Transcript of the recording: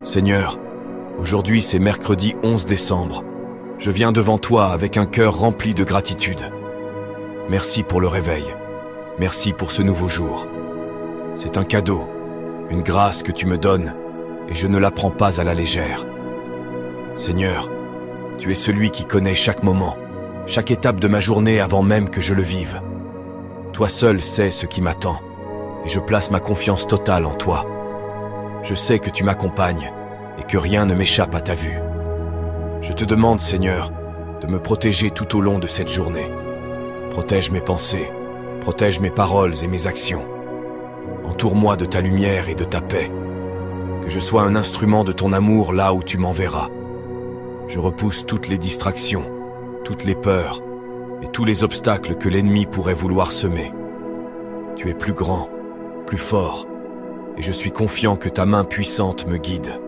Seigneur, aujourd'hui c'est mercredi 11 décembre. Je viens devant toi avec un cœur rempli de gratitude. Merci pour le réveil. Merci pour ce nouveau jour. C'est un cadeau, une grâce que tu me donnes, et je ne la prends pas à la légère. Seigneur, tu es celui qui connaît chaque moment, chaque étape de ma journée avant même que je le vive. Toi seul sais ce qui m'attend, et je place ma confiance totale en toi. Je sais que tu m'accompagnes, et que rien ne m'échappe à ta vue. Je te demande, Seigneur, de me protéger tout au long de cette journée. Protège mes pensées, protège mes paroles et mes actions. Entoure-moi de ta lumière et de ta paix. Que je sois un instrument de ton amour là où tu m'enverras. Je repousse toutes les distractions, toutes les peurs et tous les obstacles que l'ennemi pourrait vouloir semer. Tu es plus grand, plus fort, et je suis confiant que ta main puissante me guide.